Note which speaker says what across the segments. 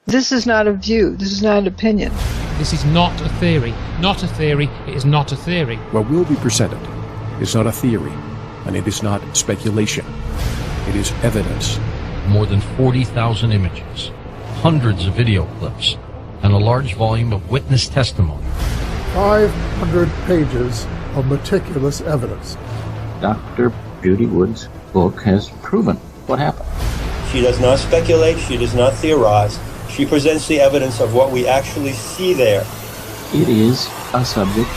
Speaker 1: This is not a view. This is not an opinion.
Speaker 2: This is not a theory. Not a theory. It is not a theory.
Speaker 3: What will be presented is not a theory, and it is not speculation. It is evidence.
Speaker 4: More than 40,000 images, hundreds of video clips, and a large volume of witness testimony.
Speaker 5: 500 pages of meticulous evidence.
Speaker 6: Dr. Judy Wood's book has proven what happened.
Speaker 7: She does not speculate. She does not theorize. She presents the evidence of what we actually see there.
Speaker 6: It is a subject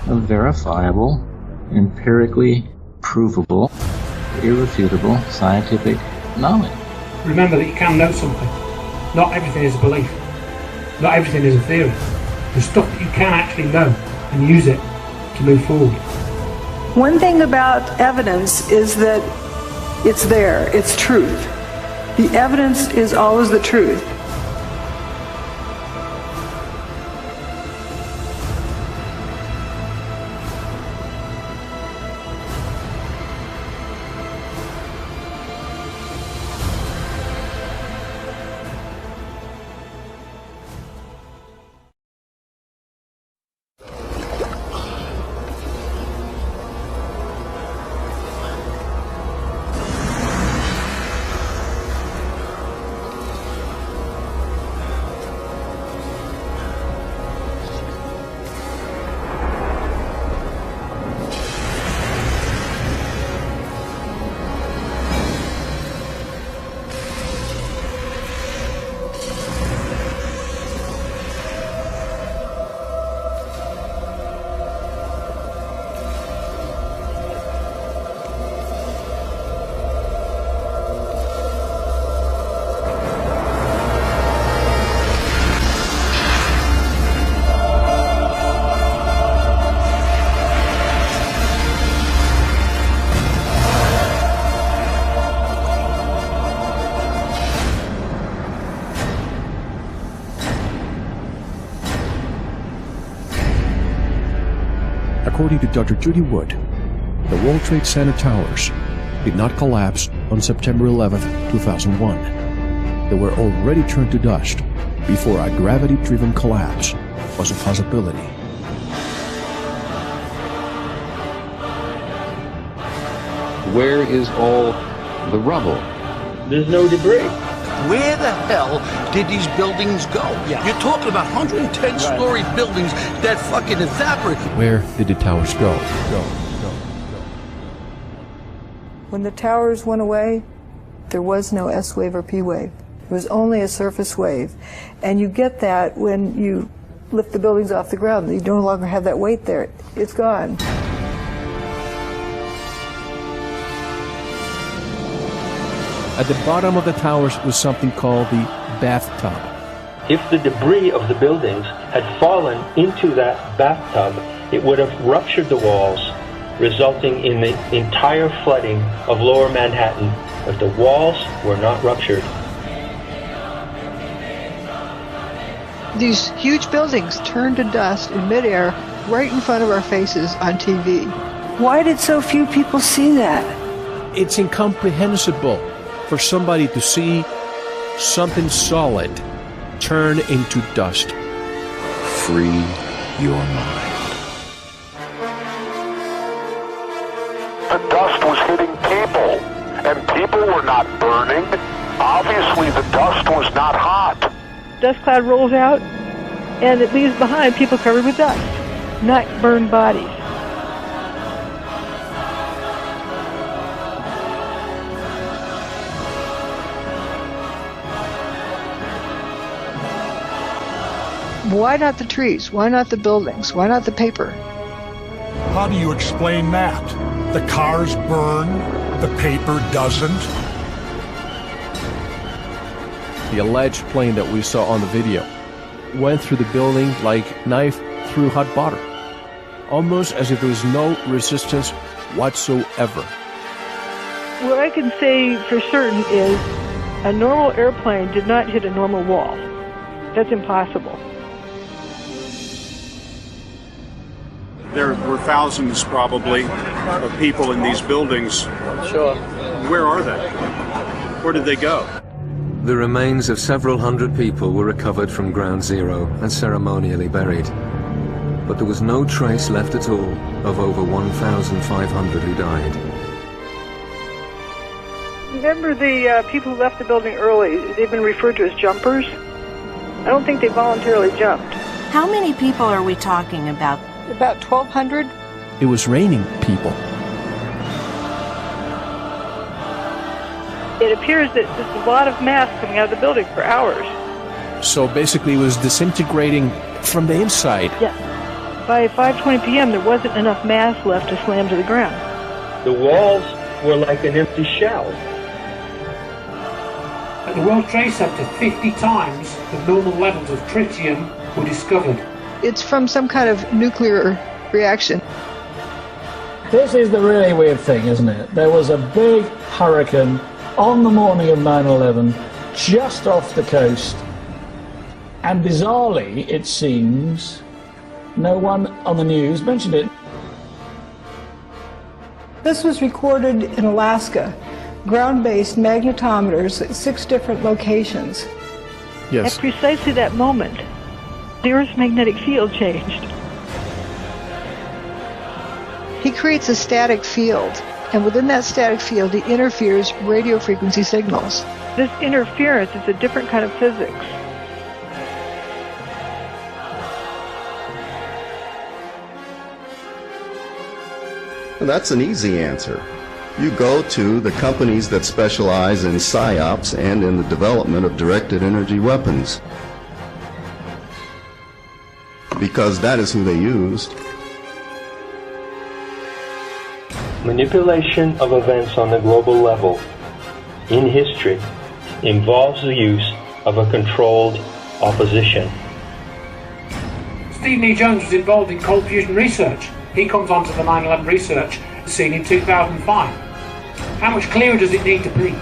Speaker 6: of verifiable, empirically provable, irrefutable scientific knowledge.
Speaker 8: Remember that you can know something. Not everything is a belief. Not everything is a theory. There's stuff that you can actually know and use it to move forward.
Speaker 9: One thing about evidence is that it's there, it's truth. The evidence is always the truth.
Speaker 3: According to Dr. Judy Wood, the World Trade Center towers did not collapse on September 11, 2001. They were already turned to dust before a gravity-driven collapse was a possibility.
Speaker 10: Where is all the rubble?
Speaker 7: There's no debris.
Speaker 11: Where the hell did these buildings go? Yeah. You're talking about 110-story buildings that fucking evaporate.
Speaker 3: Where did the towers go?
Speaker 9: When the towers went away, there was no S wave or P wave. It was only a surface wave. And you get that when you lift the buildings off the ground. You no longer have that weight there. It's gone.
Speaker 3: At the bottom of the towers was something called the bathtub.
Speaker 7: If the debris of the buildings had fallen into that bathtub, it would have ruptured the walls, resulting in the entire flooding of lower Manhattan, but the walls were not ruptured.
Speaker 1: These huge buildings turned to dust in midair right in front of our faces on TV.
Speaker 9: Why did so few people see that?
Speaker 3: It's incomprehensible for somebody to see something solid turn into dust.
Speaker 10: Free your mind.
Speaker 12: The dust was hitting people, and people were not burning. Obviously, the dust was not hot.
Speaker 9: Dust cloud rolls out, and it leaves behind people covered with dust, not burned bodies.
Speaker 1: Why not the trees? Why not the buildings? Why not the paper?
Speaker 5: How do you explain that? The cars burn, the paper doesn't.
Speaker 3: The alleged plane that we saw on the video went through the building like knife through hot butter, almost as if there was no resistance whatsoever.
Speaker 9: What I can say for certain is a normal airplane did not hit a normal wall. That's impossible.
Speaker 13: There were thousands, probably, of people in these buildings.
Speaker 7: Sure.
Speaker 13: Where are they? Where did they go?
Speaker 14: The remains of several hundred people were recovered from Ground Zero and ceremonially buried. But there was no trace left at all of over 1,500 who died.
Speaker 9: Remember the people who left the building early, they've been referred to as jumpers? I don't think they voluntarily jumped.
Speaker 15: How many people are we talking about?
Speaker 9: About 1,200.
Speaker 3: It was raining people.
Speaker 9: It appears that there's a lot of mass coming out of the building for hours.
Speaker 3: So basically it was disintegrating from the inside.
Speaker 9: Yeah. By 5:20 p.m. there wasn't enough mass left to slam to the ground.
Speaker 7: The walls were like an empty shell.
Speaker 8: At the World Trade Center, 50 times the normal levels of tritium were discovered.
Speaker 1: It's from some kind of nuclear reaction.
Speaker 16: This is the really weird thing, isn't it? There was a big hurricane on the morning of 9/11, just off the coast, and bizarrely, it seems, no one on the news mentioned it.
Speaker 9: This was recorded in Alaska, ground-based magnetometers at 6 different locations.
Speaker 3: Yes.
Speaker 9: At precisely that moment, the Earth's magnetic field changed.
Speaker 1: He creates a static field, and within that static field he interferes radio frequency signals.
Speaker 9: This interference is a different kind of physics.
Speaker 17: Well, that's an easy answer. You go to the companies that specialize in PSYOPs and in the development of directed energy weapons, because that is who they used.
Speaker 7: Manipulation of events on the global level in history involves the use of a controlled opposition.
Speaker 8: Stephen E. Jones was involved in cold fusion research. He comes onto the 9/11 research scene in 2005. How much clearer does it need to be?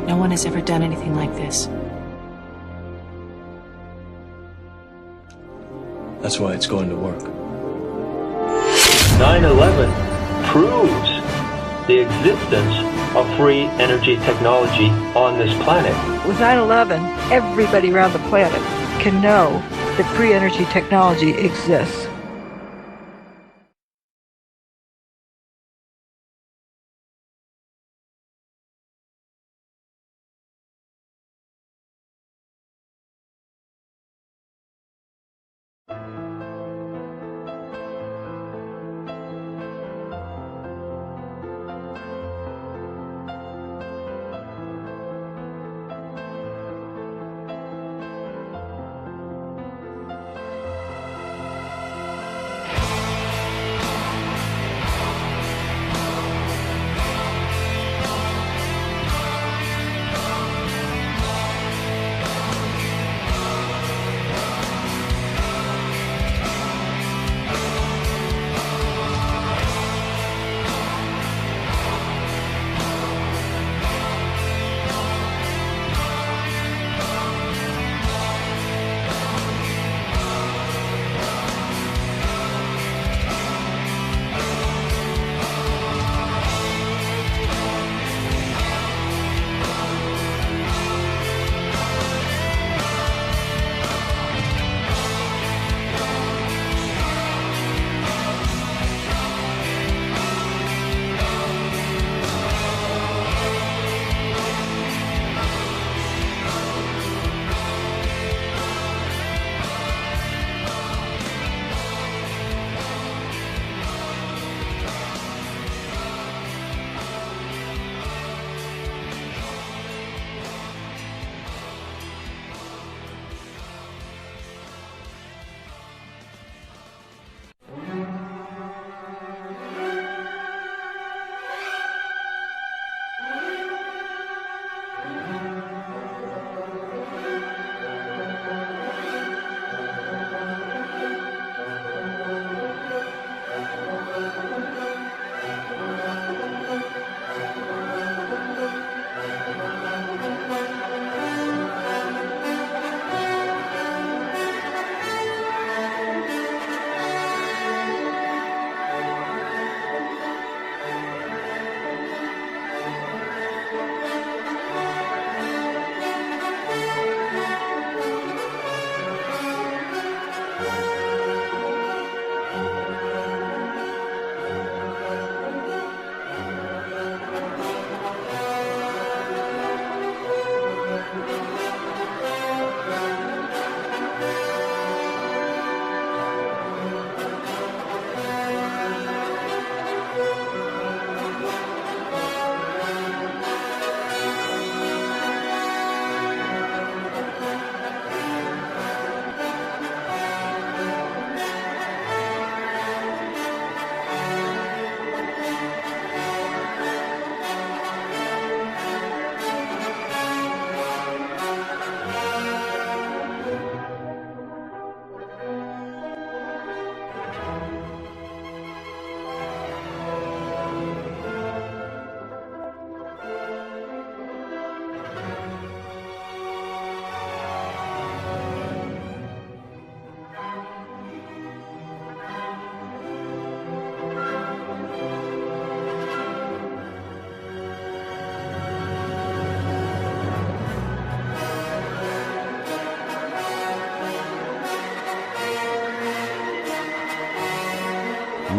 Speaker 15: No one has ever done anything like this.
Speaker 3: That's why it's going to work.
Speaker 7: 9/11 proves the existence of free energy technology on this planet.
Speaker 9: With 9/11, everybody around the planet can know that free energy technology exists.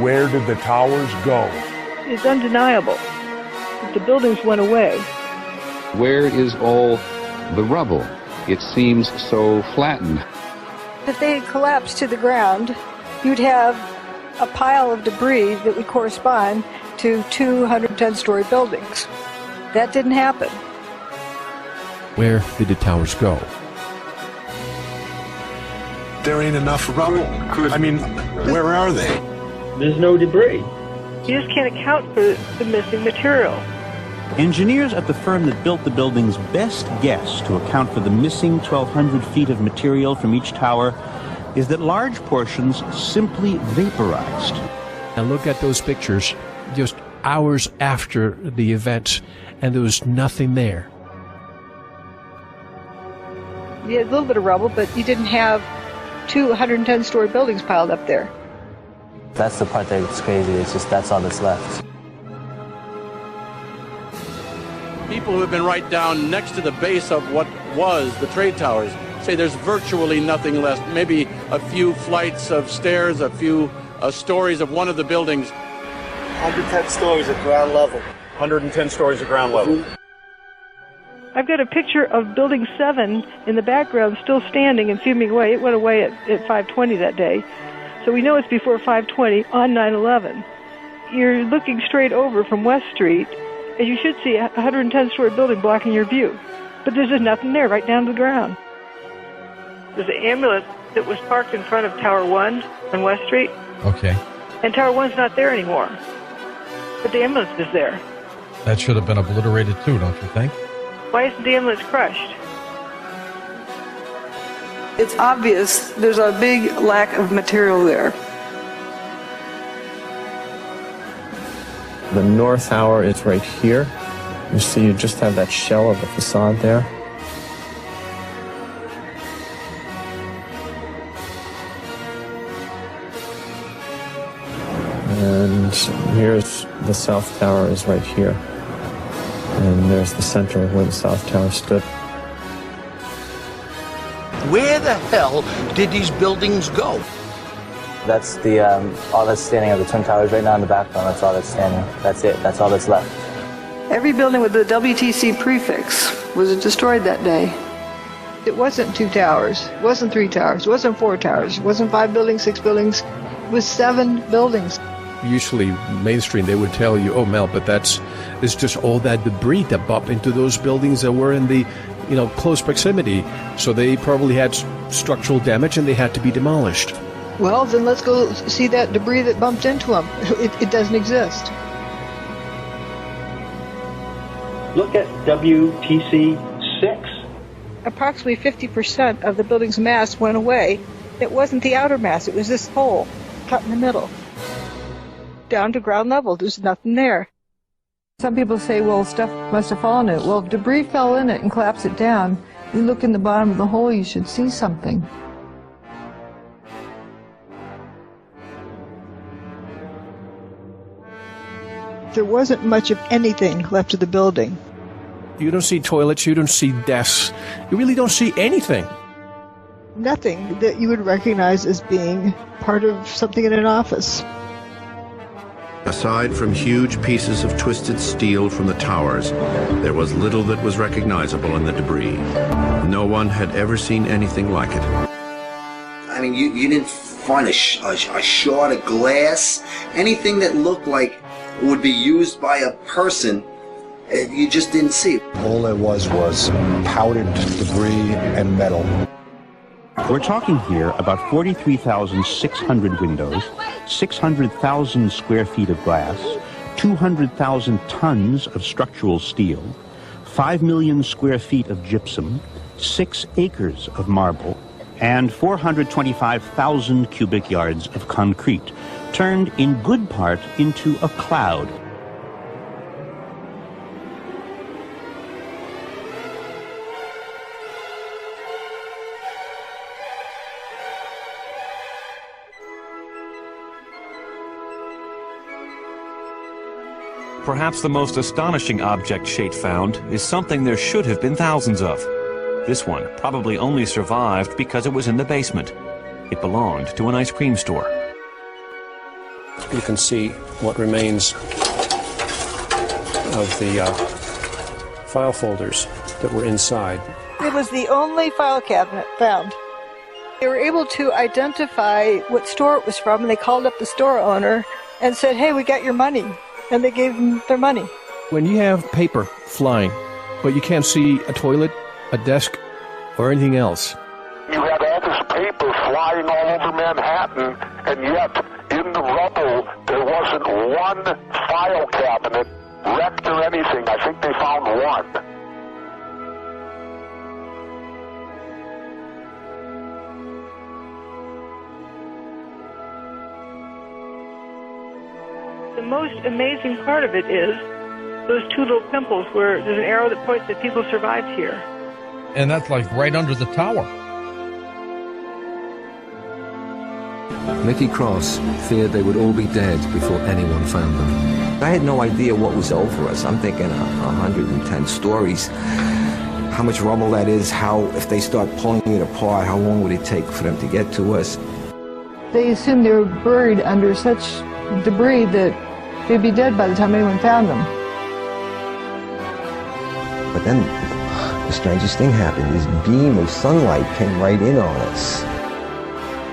Speaker 5: Where did the towers go?
Speaker 9: It's undeniable that the buildings went away.
Speaker 10: Where is all the rubble? It seems so flattened.
Speaker 9: If they had collapsed to the ground, you'd have a pile of debris that would correspond to 210-story buildings. That didn't happen.
Speaker 3: Where did the towers go?
Speaker 5: There ain't enough rubble. I mean, where are they?
Speaker 7: There's no debris.
Speaker 9: You just can't account for the missing material.
Speaker 18: Engineers at the firm that built the building's best guess to account for the missing 1,200 feet of material from each tower is that large portions simply vaporized.
Speaker 3: And look at those pictures just hours after the event, and there was nothing there.
Speaker 9: You had a little bit of rubble, but you didn't have 210-story buildings piled up there.
Speaker 19: That's the part that's crazy. It's just that's all that's left.
Speaker 11: People who have been right down next to the base of what was the trade towers say there's virtually nothing left. Maybe a few flights of stairs, a few stories of one of the buildings.
Speaker 13: 110 stories at ground level. 110 stories at ground level.
Speaker 9: I've got a picture of Building 7 in the background still standing and fuming away. It went away at 5:20 that day. So we know it's before 5:20 on 9/11. You're looking straight over from West Street, and you should see a 110-story building blocking your view. But there's just nothing there, right down to the ground. There's an ambulance that was parked in front of Tower 1 on West Street.
Speaker 4: Okay.
Speaker 9: And Tower 1's not there anymore. But the ambulance is there.
Speaker 4: That should have been obliterated too, don't you think?
Speaker 9: Why isn't the ambulance crushed? It's obvious there's a big lack of material there.
Speaker 20: The north tower is right here. You see, you just have that shell of the facade there. And here's the south tower is right here. And there's the center where the south tower stood.
Speaker 11: Where the hell did these buildings go?
Speaker 19: That's the all that's standing of the Twin Towers right now in the background. That's all that's standing. That's it. That's all that's left.
Speaker 9: Every building with the WTC prefix was destroyed that day. It wasn't 2 towers. It wasn't 3 towers. It wasn't 4 towers. It wasn't 5 buildings, 6 buildings. It was 7 buildings.
Speaker 3: Usually mainstream they would tell you, oh Mel, but it's just all that debris that bumped into those buildings that were in the close proximity, so they probably had structural damage and they had to be demolished.
Speaker 1: Well, then let's go see that debris that bumped into them. It doesn't exist.
Speaker 7: Look at WTC 6.
Speaker 1: Approximately 50% of the building's mass went away. It wasn't the outer mass, it was this hole cut in the middle. Down to ground level, there's nothing there. Some people say, well, stuff must have fallen in it. Well, if debris fell in it and collapsed it down, you look in the bottom of the hole, you should see something. There wasn't much of anything left of the building.
Speaker 3: You don't see toilets, you don't see desks, you really don't see anything.
Speaker 1: Nothing that you would recognize as being part of something in an office.
Speaker 17: Aside from huge pieces of twisted steel from the towers, there was little that was recognizable in the debris. No one had ever seen anything like it.
Speaker 21: I mean, you didn't find a shard of glass, anything that looked like would be used by a person. You just didn't see it.
Speaker 22: All there was powdered debris and metal.
Speaker 18: We're talking here about 43,600 windows, 600,000 square feet of glass, 200,000 tons of structural steel, 5 million square feet of gypsum, 6 acres of marble, and 425,000 cubic yards of concrete, turned in good part into a cloud.
Speaker 23: Perhaps the most astonishing object Shate found is something there should have been thousands of. This one probably only survived because it was in the basement. It belonged to an ice cream store.
Speaker 3: you can see what remains of the file folders that were inside.
Speaker 1: It was the only file cabinet found. They were able to identify what store it was from, and they called up the store owner and said, "Hey, we got your money." And they gave them their money.
Speaker 3: When you have paper flying, but you can't see a toilet, a desk, or anything else.
Speaker 2: You had all this paper flying all over Manhattan, and yet in the rubble there wasn't one file cabinet wrecked or anything. I think they found one.
Speaker 1: The most amazing part of it is those two little pimples where there's an arrow that points that people survived here.
Speaker 4: And that's like right under the tower.
Speaker 14: Mickey Cross feared they would all be dead before anyone found them.
Speaker 6: I had no idea what was over us. I'm thinking 110 stories. How much rubble that is, how, if they start pulling it apart, how long would it take for them to get to us?
Speaker 9: They assumed they were buried under such debris that they'd be dead by the time anyone found them.
Speaker 6: But then the strangest thing happened. This beam of sunlight came right in on us.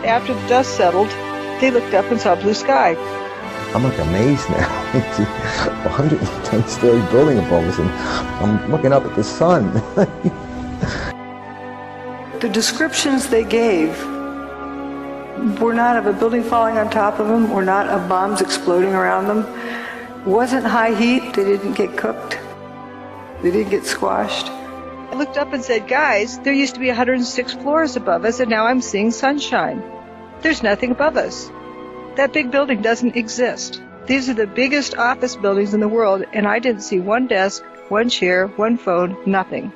Speaker 1: After the dust settled, they looked up and saw blue sky.
Speaker 6: I'm like amazed now. It's a 110-story building above us, and I'm looking up at the sun.
Speaker 9: The descriptions they gave were not of a building falling on top of them, or not of bombs exploding around them. It wasn't high heat. They didn't get cooked. They didn't get squashed.
Speaker 1: I looked up and said, "Guys, there used to be 106 floors above us, and now I'm seeing sunshine. There's nothing above us. That big building doesn't exist. These are the biggest office buildings in the world, and I didn't see one desk, one chair, one phone, nothing."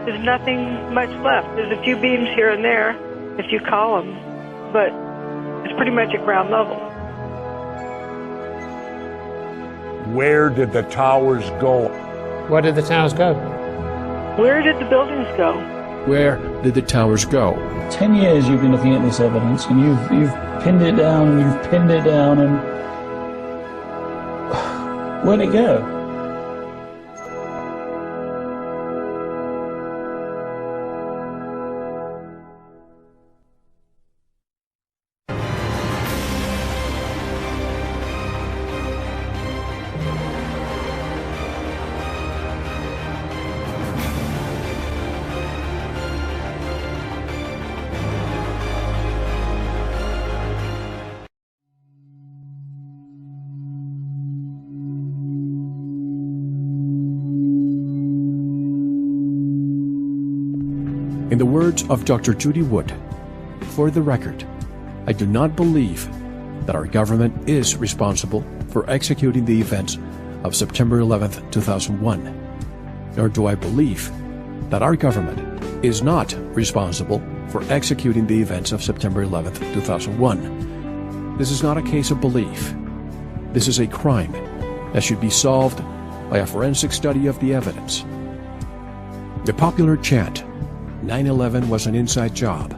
Speaker 1: There's nothing much left. There's a few beams here and there, if you call them, but it's pretty much at ground level.
Speaker 5: Where did the towers go?
Speaker 8: Where did the towers go?
Speaker 1: Where did the buildings go?
Speaker 3: Where did the towers go?
Speaker 16: 10 years you've been looking at this evidence, and you've pinned it down, and you've pinned it down, and where'd it go?
Speaker 3: In the words of Dr. Judy Wood, "For the record, I do not believe that our government is responsible for executing the events of September 11th, 2001, nor do I believe that our government is not responsible for executing the events of September 11th, 2001. This is not a case of belief. This is a crime that should be solved by a forensic study of the evidence." The popular chant, "9/11 was an inside job,"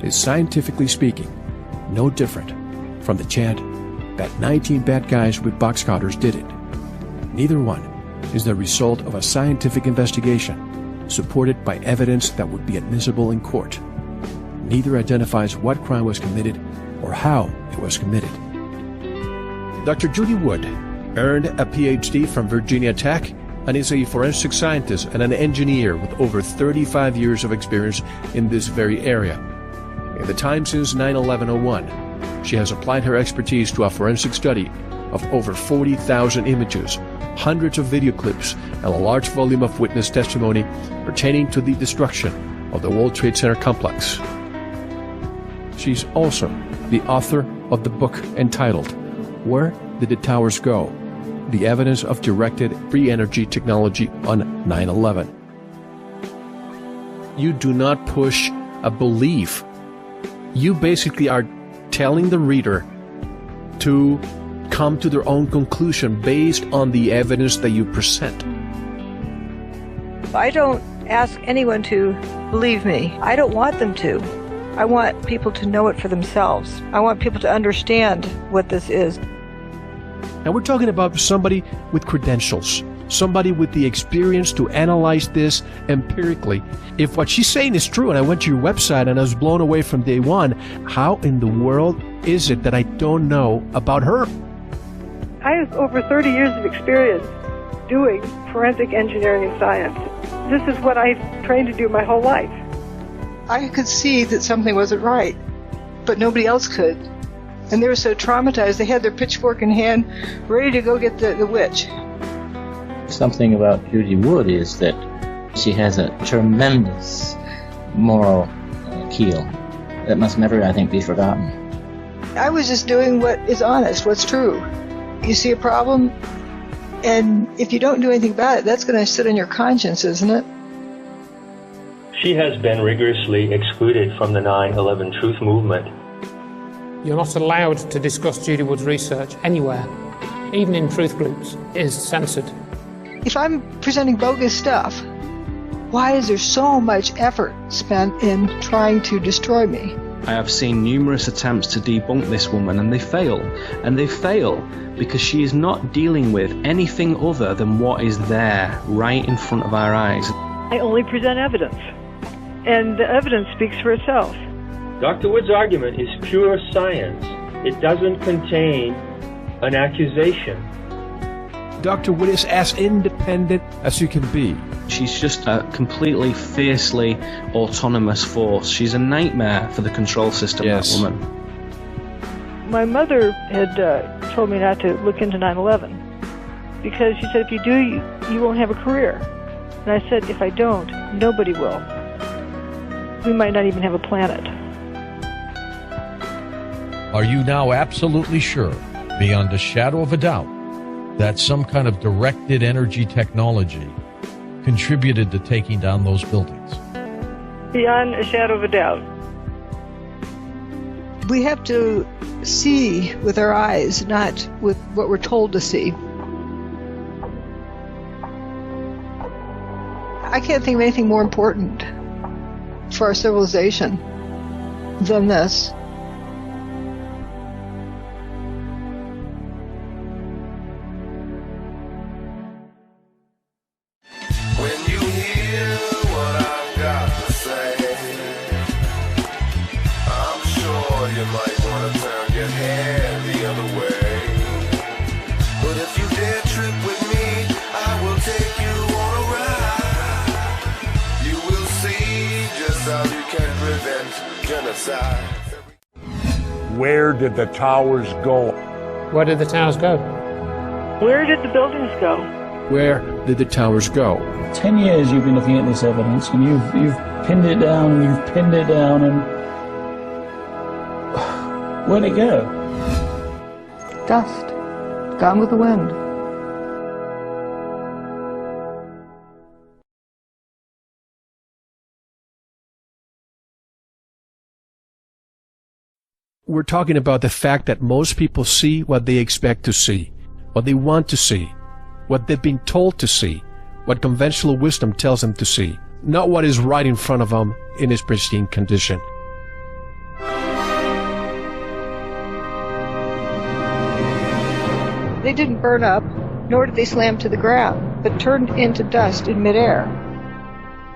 Speaker 3: is scientifically speaking no different from the chant that 19 bad guys with box cutters did it. Neither one is the result of a scientific investigation supported by evidence that would be admissible in court. Neither identifies what crime was committed or how it was committed. Dr. Judy Wood earned a PhD from Virginia Tech and is a forensic scientist and an engineer with over 35 years of experience in this very area. In the time since 9/11/01, she has applied her expertise to a forensic study of over 40,000 images, hundreds of video clips, and a large volume of witness testimony pertaining to the destruction of the World Trade Center complex. She's also the author of the book entitled "Where Did the Towers Go? The Evidence of Directed Free Energy Technology on 9/11. You do not push a belief You basically are telling the reader to come to their own conclusion based on the evidence that you present.
Speaker 1: I don't ask anyone to believe me. I don't want them to. I want people to know it for themselves. I want people to understand what this is.
Speaker 3: And we're talking about somebody with credentials, somebody with the experience to analyze this empirically. If what she's saying is true, and I went to your website and I was blown away from day one, how in the world is it that I don't know about her?
Speaker 10: I have over 30 years of experience doing forensic engineering and science. This is what I've trained to do my whole life.
Speaker 1: I could see that something wasn't right, but nobody else could. And they were so traumatized, they had their pitchfork in hand, ready to go get the witch.
Speaker 12: Something about Judy Wood is that she has a tremendous moral keel that must never, I think, be forgotten.
Speaker 1: I was just doing what is honest, what's true. You see a problem, and if you don't do anything about it, that's going to sit on your conscience, isn't it?
Speaker 7: She has been rigorously excluded from the 9/11 Truth movement.
Speaker 8: You're not allowed to discuss Judy Wood's research anywhere, even in truth groups. It is censored.
Speaker 1: If I'm presenting bogus stuff, why is there so much effort spent in trying to destroy me?
Speaker 15: I have seen numerous attempts to debunk this woman, and they fail. And they fail because she is not dealing with anything other than what is there, right in front of our eyes.
Speaker 10: I only present evidence, and the evidence speaks for itself.
Speaker 7: Dr. Wood's argument is pure science. It doesn't contain an accusation.
Speaker 3: Dr. Wood is as independent as you can be.
Speaker 15: She's just a completely fiercely autonomous force. She's a nightmare for the control system, yes. That woman.
Speaker 10: My mother had told me not to look into 9/11 because she said, if you do, you won't have a career. And I said, if I don't, nobody will. We might not even have a planet.
Speaker 4: Are you now absolutely sure, beyond a shadow of a doubt, that some kind of directed energy technology contributed to taking down those buildings?
Speaker 10: Beyond a shadow of a doubt.
Speaker 1: We have to see with our eyes, not with what we're told to see. I can't think of anything more important for our civilization than this.
Speaker 5: Where did the towers go?
Speaker 8: Where did the towers go?
Speaker 10: Where did the buildings go?
Speaker 3: Where did the towers go?
Speaker 16: 10 years you've been looking at this evidence, and you've pinned it down, and you've pinned it down, and where'd it go?
Speaker 9: Dust. Gone with the wind.
Speaker 3: We're talking about the fact that most people see what they expect to see, what they want to see, what they've been told to see, what conventional wisdom tells them to see, not what is right in front of them in its pristine condition.
Speaker 1: They didn't burn up, nor did they slam to the ground, but turned into dust in midair.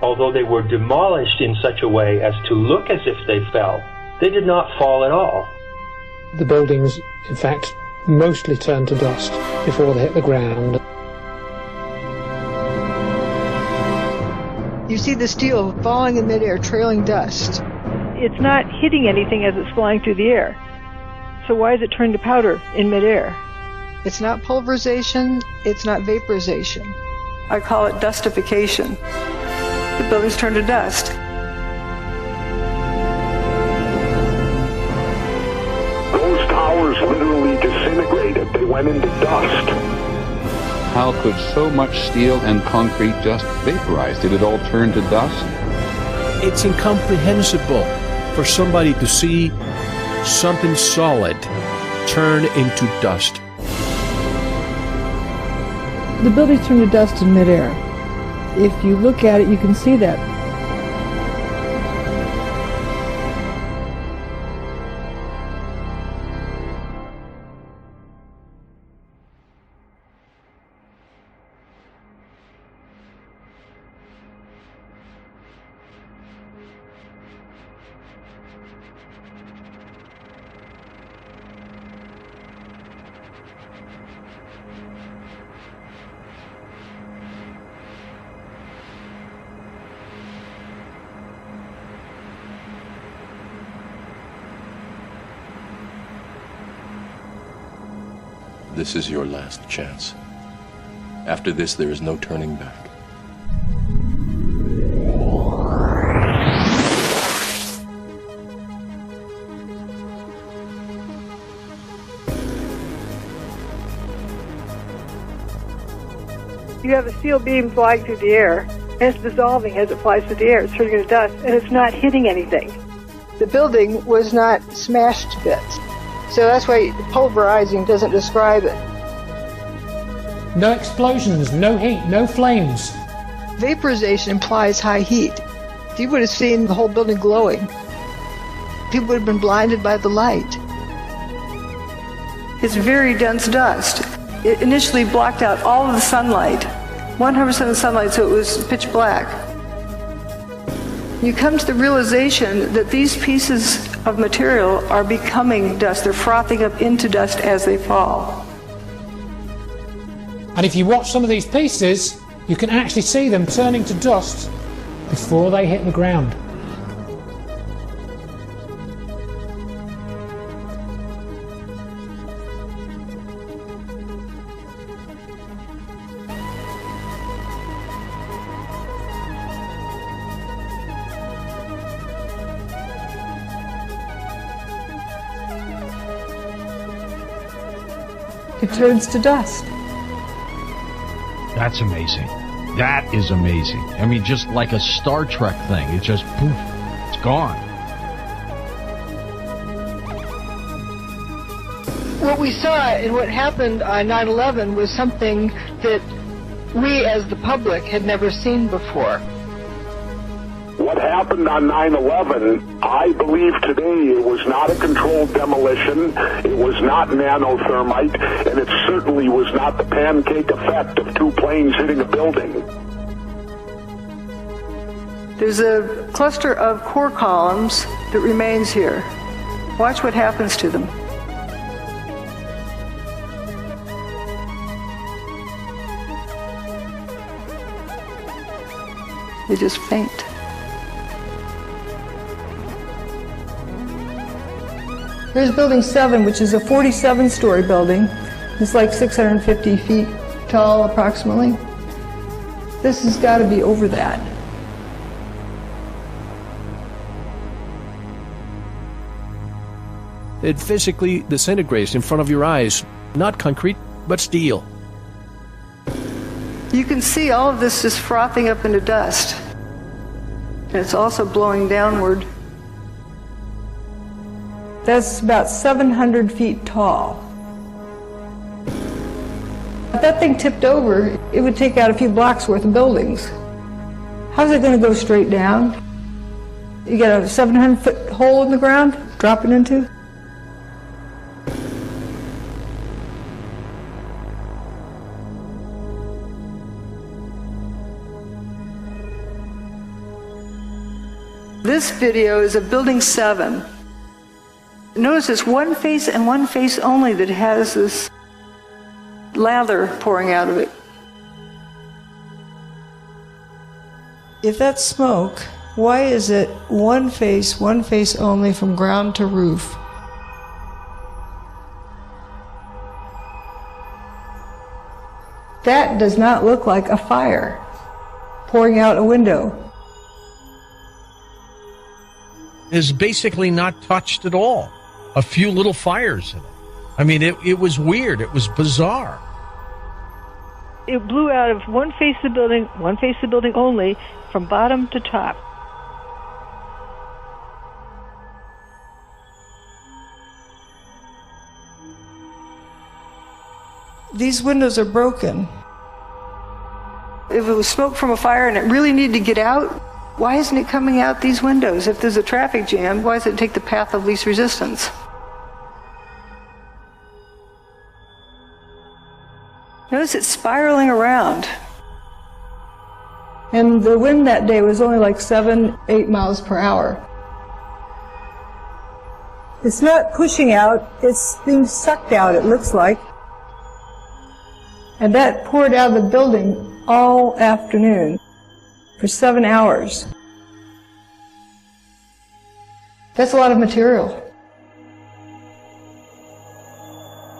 Speaker 7: Although they were demolished in such a way as to look as if they fell, they did not fall at all.
Speaker 8: The buildings, in fact, mostly turned to dust before they hit the ground.
Speaker 1: You see the steel falling in midair, trailing dust.
Speaker 10: It's not hitting anything as it's flying through the air. So why is it turning to powder in midair?
Speaker 1: It's not pulverization, it's not vaporization. I call it dustification. The buildings turn to dust.
Speaker 2: Those towers literally disintegrated. They went into dust.
Speaker 24: How could so much steel and concrete just vaporize? Did it all turn to dust?
Speaker 3: It's incomprehensible for somebody to see something solid turn into dust.
Speaker 9: The buildings turn to dust in midair. If you look at it, you can see that.
Speaker 11: This is your last chance. After this, there is no turning back.
Speaker 10: You have a steel beam flying through the air, and it's dissolving as it flies through the air. It's turning into dust, and it's not hitting anything.
Speaker 1: The building was not smashed to bits. So that's why pulverizing doesn't describe it.
Speaker 8: No explosions, no heat, no flames.
Speaker 1: Vaporization implies high heat. You would have seen the whole building glowing. People would have been blinded by the light.
Speaker 9: It's very dense dust. It initially blocked out all of the sunlight, 100% of the sunlight, so it was pitch black. You come to the realization that these pieces of material are becoming dust. They're frothing up into dust as they fall.
Speaker 8: And if you watch some of these pieces, you can actually see them turning to dust before they hit the ground.
Speaker 9: It turns to dust.
Speaker 4: That's amazing. That is amazing. I mean, just like a Star Trek thing. It just, poof, it's gone.
Speaker 1: What we saw and what happened on 9/11 was something that we as the public had never seen before.
Speaker 2: What happened on 9/11, I believe today it was not a controlled demolition, it was not nanothermite, and it certainly was not the pancake effect of two planes hitting a building.
Speaker 9: There's a cluster of core columns that remains here. Watch what happens to them. They just faint. Here's Building 7, which is a 47-story building. It's like 650 feet tall, approximately. This has got to be over that.
Speaker 3: It physically disintegrates in front of your eyes. Not concrete, but steel.
Speaker 9: You can see all of this just frothing up into dust. And it's also blowing downward. That's about 700 feet tall. If that thing tipped over, it would take out a few blocks worth of buildings. How's it going to go straight down? You got a 700-foot hole in the ground, dropping into? This video is of Building 7. Notice it's one face and one face only that has this lather pouring out of it. If that's smoke, why is it one face only from ground to roof? That does not look like a fire pouring out a window.
Speaker 4: Is basically not touched at all. A few little fires in it. I mean, it was weird. It was bizarre.
Speaker 10: It blew out of one face of the building only, from bottom to top.
Speaker 9: These windows are broken. If it was smoke from a fire and it really needed to get out, why isn't it coming out these windows? If there's a traffic jam, why does it take the path of least resistance? Notice it's spiraling around. And the wind that day was only like 7-8 miles per hour. It's not pushing out, it's being sucked out, it looks like. And that poured out of the building all afternoon for 7 hours. That's a lot of material.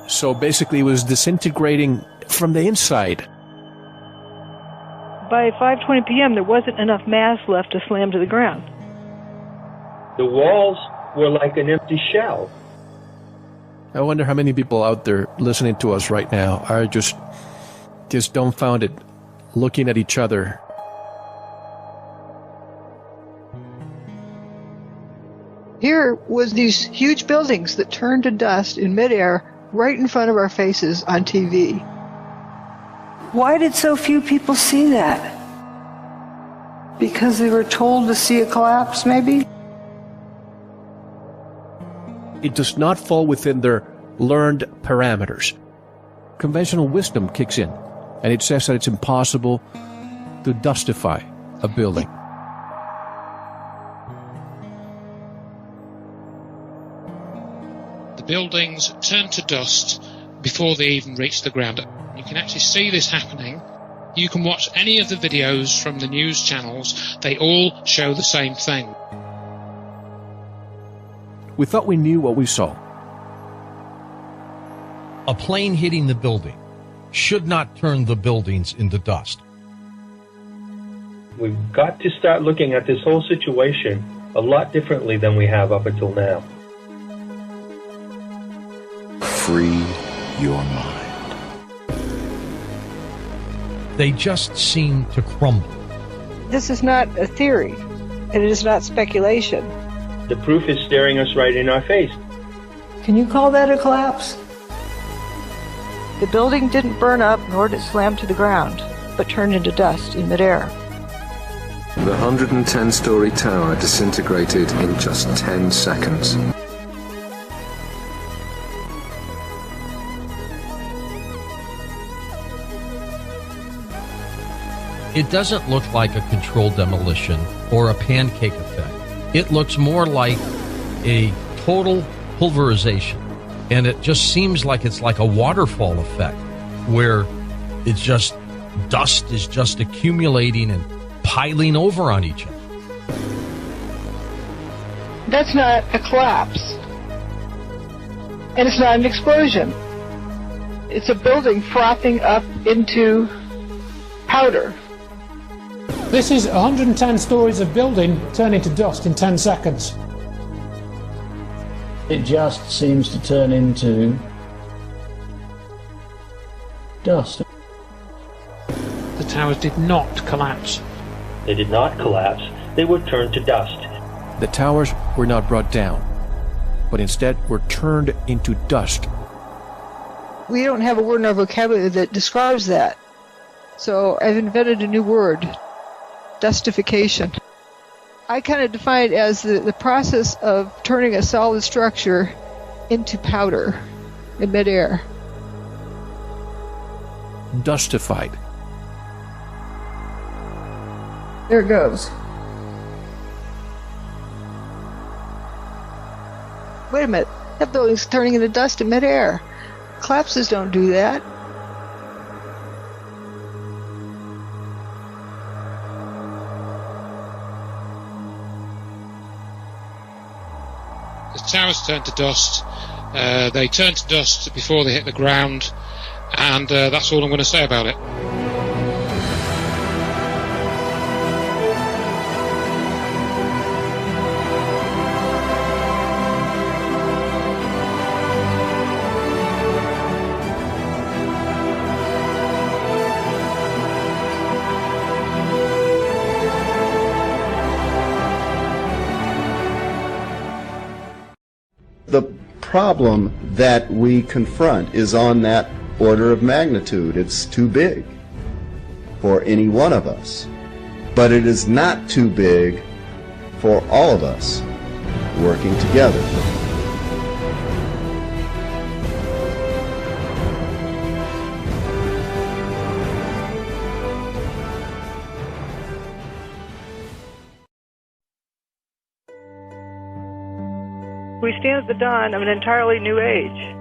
Speaker 3: So basically it was disintegrating from the inside.
Speaker 10: By 5:20 p.m., there wasn't enough mass left to slam to the ground.
Speaker 7: The walls were like an empty shell.
Speaker 3: I wonder how many people out there listening to us right now are just dumbfounded, looking at each other.
Speaker 1: Here was these huge buildings that turned to dust in midair right in front of our faces on TV.
Speaker 9: Why did so few people see that? Because they were told to see a collapse, maybe?
Speaker 3: It does not fall within their learned parameters. Conventional wisdom kicks in, and it says that it's impossible to dustify a building.
Speaker 13: The buildings turned to dust before they even reached the ground. You can actually see this happening. You can watch any of the videos from the news channels. They all show the same thing.
Speaker 3: We thought we knew what we saw.
Speaker 4: A plane hitting the building should not turn the buildings into dust.
Speaker 7: We've got to start looking at this whole situation a lot differently than we have up until now.
Speaker 17: Free your mind.
Speaker 4: They just seem to crumble.
Speaker 1: This is not a theory, and it is not speculation.
Speaker 7: The proof is staring us right in our face.
Speaker 9: Can you call that a collapse?
Speaker 1: The building didn't burn up, nor did it slam to the ground, but turned into dust in midair.
Speaker 14: The 110-story tower disintegrated in just 10 seconds.
Speaker 4: It doesn't look like a controlled demolition or a pancake effect. It looks more like a total pulverization. And it just seems like it's like a waterfall effect, where it's just dust is just accumulating and piling over on each other.
Speaker 1: That's not a collapse. And it's not an explosion. It's a building frothing up into powder.
Speaker 8: This is 110 stories of building turning to dust in 10 seconds.
Speaker 16: It just seems to turn into dust.
Speaker 13: The towers did not collapse.
Speaker 7: They did not collapse. They were turned to dust.
Speaker 3: The towers were not brought down, but instead were turned into dust.
Speaker 1: We don't have a word in our vocabulary that describes that. So I've invented a new word, dustification. I kind of define it as the process of turning a solid structure into powder in midair.
Speaker 3: Dustified.
Speaker 9: There it goes.
Speaker 1: Wait a minute, that building's turning into dust in midair. Collapses don't do that.
Speaker 13: The towers turned to dust. They turned to dust before they hit the ground, and that's all I'm going to say about it.
Speaker 19: The problem that we confront is on that order of magnitude. It's too big for any one of us. But it is not too big for all of us working together.
Speaker 10: We stand at the dawn of an entirely new age.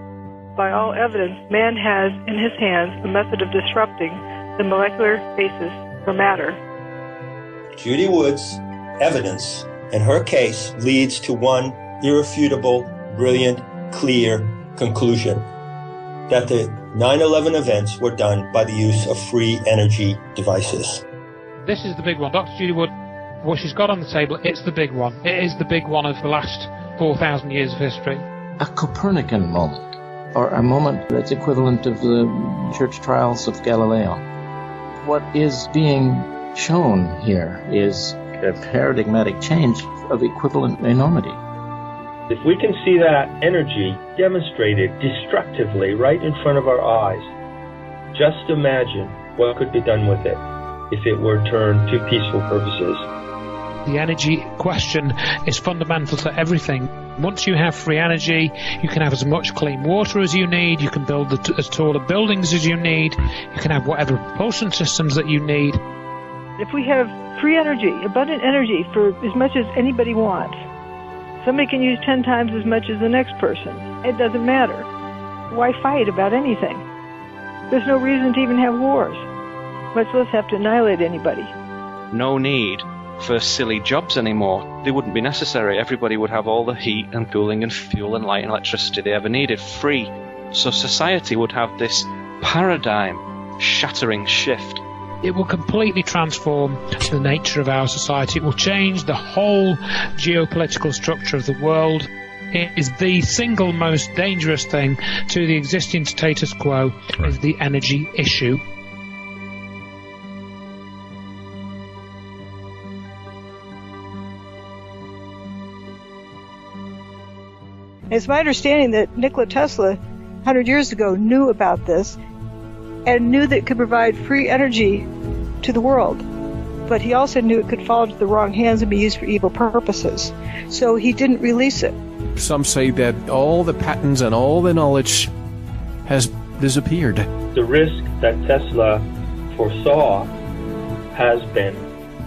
Speaker 10: By all evidence, man has in his hands a method of disrupting the molecular basis for matter.
Speaker 20: Judy Wood's evidence in her case leads to one irrefutable, brilliant, clear conclusion: that the 9/11 events were done by the use of free energy devices.
Speaker 13: This is the big one. Dr. Judy Wood, what she's got on the table, it's the big one. It is the big one of the last 4,000 years of history.
Speaker 12: A Copernican moment, or a moment that's equivalent of the church trials of Galileo. What is being shown here is a paradigmatic change of equivalent enormity.
Speaker 7: If we can see that energy demonstrated destructively right in front of our eyes, just imagine what could be done with it if it were turned to peaceful purposes.
Speaker 13: The energy question is fundamental to everything. Once you have free energy, you can have as much clean water as you need, you can build as taller buildings as you need, you can have whatever propulsion systems that you need.
Speaker 10: If we have free energy, abundant energy for as much as anybody wants, somebody can use 10 times as much as the next person. It doesn't matter. Why fight about anything? There's no reason to even have wars, much less have to annihilate anybody.
Speaker 15: No need for silly jobs anymore. They wouldn't be necessary. Everybody would have all the heat and cooling and fuel and light and electricity they ever needed free. So society would have this paradigm-shattering shift.
Speaker 13: It will completely transform the nature of our society. It will change the whole geopolitical structure of the world. It is the single most dangerous thing to the existing status quo, is the energy issue.
Speaker 1: It's my understanding that Nikola Tesla, 100 years ago, knew about this and knew that it could provide free energy to the world. But he also knew it could fall into the wrong hands and be used for evil purposes. So he didn't release it.
Speaker 3: Some say that all the patents and all the knowledge has disappeared.
Speaker 7: The risk that Tesla foresaw has been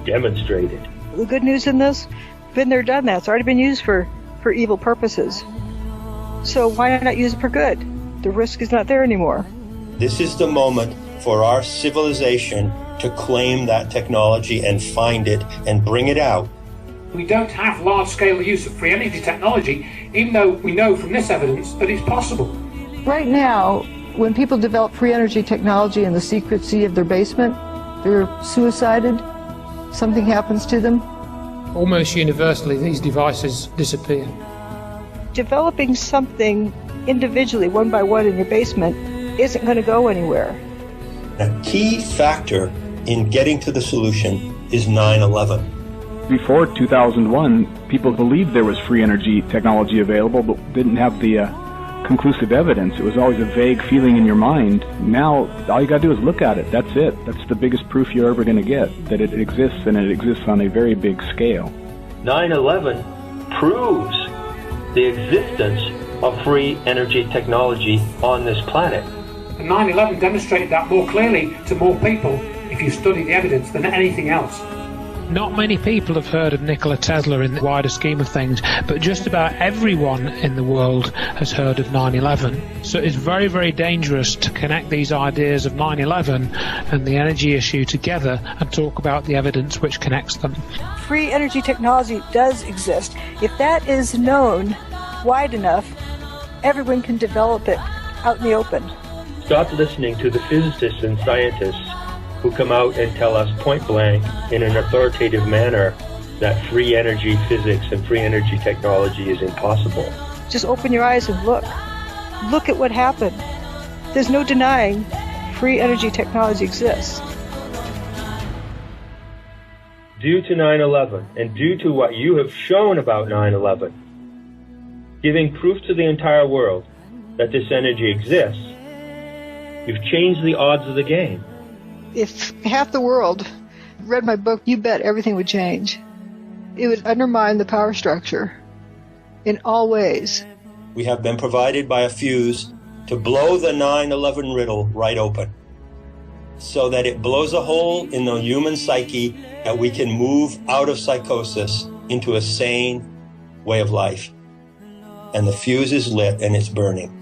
Speaker 7: demonstrated.
Speaker 1: The good news in this, been there, done that. It's already been used for evil purposes. So why not use it for good? The risk is not there anymore.
Speaker 20: This is the moment for our civilization to claim that technology and find it and bring it out.
Speaker 8: We don't have large-scale use of free energy technology, even though we know from this evidence that it's possible.
Speaker 9: Right now, when people develop free energy technology in the secrecy of their basement, they're suicided, something happens to them.
Speaker 8: Almost universally, these devices disappear.
Speaker 1: Developing something individually, one by one, in your basement isn't going to go anywhere.
Speaker 20: A key factor in getting to the solution is 9/11.
Speaker 21: Before 2001, people believed there was free energy technology available, but didn't have the conclusive evidence. It was always a vague feeling in your mind. Now, all you got to do is look at it. That's it. That's the biggest proof you're ever going to get, that it exists, and it exists on a very big scale.
Speaker 7: 9/11 proves the existence of free energy technology on this planet.
Speaker 8: And 9/11 demonstrated that more clearly to more people, if you study the evidence, than anything else.
Speaker 13: Not many people have heard of Nikola Tesla in the wider scheme of things, but just about everyone in the world has heard of 9/11. So it's very, very dangerous to connect these ideas of 9/11 and the energy issue together and talk about the evidence which connects them.
Speaker 1: Free energy technology does exist. If that is known wide enough, everyone can develop it out in the open.
Speaker 7: Stop listening to the physicists and scientists who come out and tell us point blank in an authoritative manner that free energy physics and free energy technology is impossible.
Speaker 1: Just open your eyes and look. Look at what happened. There's no denying free energy technology exists.
Speaker 7: Due to 9/11 and due to what you have shown about 9/11, giving proof to the entire world that this energy exists, You've changed the odds of the game.
Speaker 9: If half the world read my book, you bet everything would change. It would undermine the power structure in all ways.
Speaker 20: We have been provided by a fuse to blow the 9/11 riddle right open, so that it blows a hole in the human psyche that we can move out of psychosis into a sane way of life. And the fuse is lit and it's burning.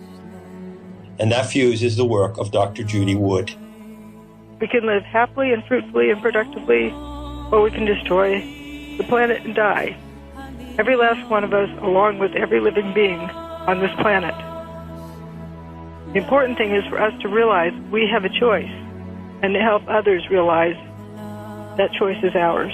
Speaker 20: And that fuse is the work of Dr. Judy Wood.
Speaker 10: We can live happily and fruitfully and productively, or we can destroy the planet and die. Every last one of us, along with every living being on this planet. The important thing is for us to realize we have a choice, and to help others realize that choice is ours.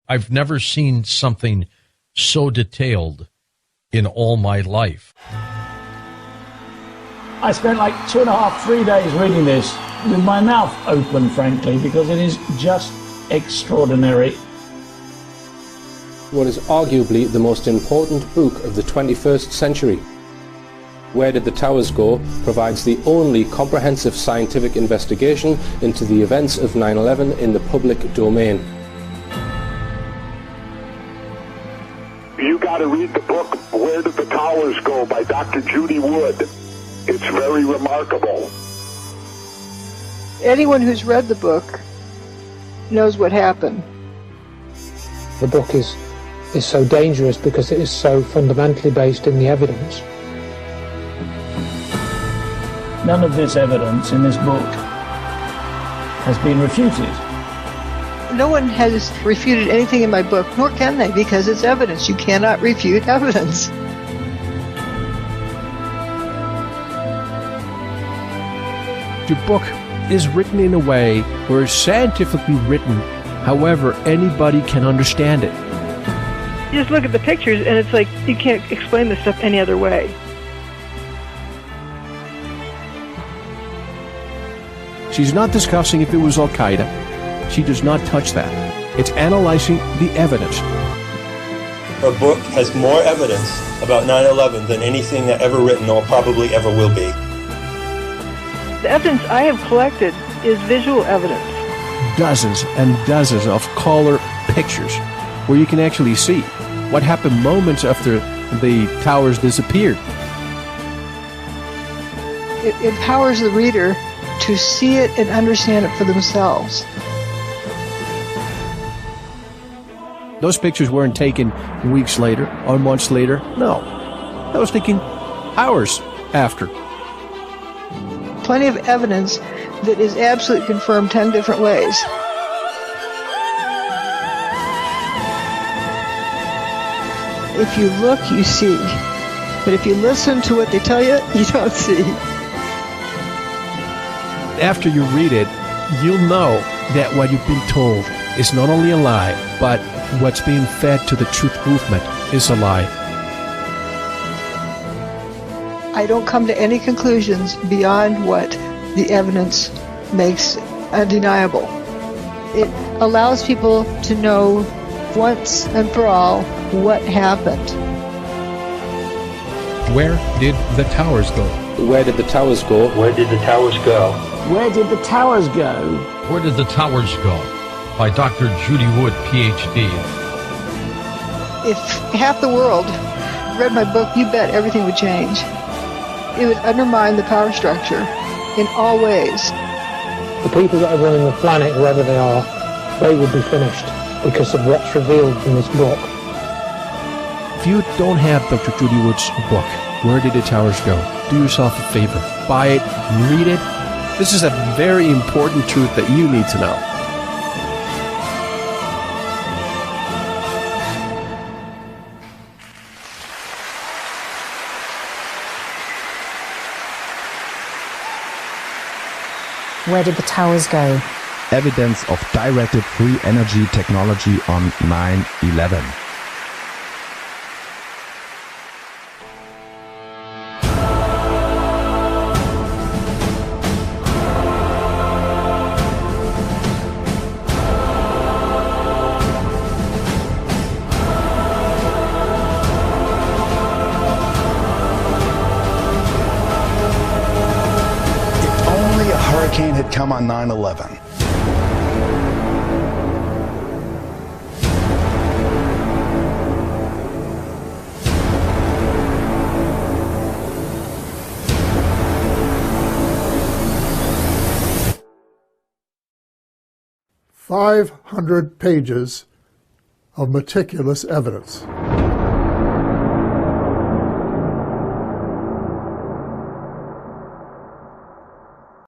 Speaker 4: I've never seen something so detailed in all my life.
Speaker 16: I spent like 2.5, 3 days reading this with my mouth open, frankly, because it is just extraordinary.
Speaker 6: What is arguably the most important book of the 21st century. Where Did the Towers Go? Provides the only comprehensive scientific investigation into the events of 9/11 in the public domain.
Speaker 2: You got to read the book, Where Did the Towers Go? By Dr. Judy Wood. It's very remarkable.
Speaker 9: Anyone who's read the book knows what happened.
Speaker 13: The book is so dangerous because it is so fundamentally based in the evidence.
Speaker 16: None of this evidence in this book has been refuted.
Speaker 9: No one has refuted anything in my book, nor can they, because it's evidence. You cannot refute evidence.
Speaker 3: Your book is written in a way where it's scientifically written, however anybody can understand it.
Speaker 10: You just look at the pictures and it's like you can't explain this stuff any other way.
Speaker 3: She's not discussing if it was Al-Qaeda. She does not touch that. It's analyzing the evidence.
Speaker 20: Her book has more evidence about 9/11 than anything that ever written or probably ever will be.
Speaker 10: The evidence I have collected is visual evidence.
Speaker 3: Dozens and dozens of color pictures where you can actually see what happened moments after the towers disappeared.
Speaker 9: It empowers the reader to see it and understand it for themselves.
Speaker 3: Those pictures weren't taken weeks later or months later. No, that was taken hours after.
Speaker 9: Plenty of evidence that is absolutely confirmed 10 different ways. If you look, you see. But if you listen to what they tell you, you don't see.
Speaker 3: After you read it, you'll know that what you've been told is not only a lie, but what's being fed to the truth movement is a lie.
Speaker 9: I don't come to any conclusions beyond what the evidence makes undeniable. It allows people to know once and for all what happened.
Speaker 6: Where did the towers go? Where did the towers go?
Speaker 7: Where did the towers go?
Speaker 16: Where did the towers go?
Speaker 4: Where Did the Towers Go? By Dr. Judy Wood, Ph.D.
Speaker 9: If half the world read my book, you bet everything would change. It would undermine the power structure in all ways.
Speaker 8: The people that are running the planet, wherever they are, they would be finished because of what's revealed in this book.
Speaker 3: If you don't have Dr. Judy Wood's book, Where Did the Towers Go?, do yourself a favor. Buy it, read it. This is a very important truth that you need to know.
Speaker 5: Where did the towers go?
Speaker 18: Evidence of directed free energy technology on 9/11.
Speaker 17: Hurricane had come on 9/11.
Speaker 22: "500 pages of meticulous evidence.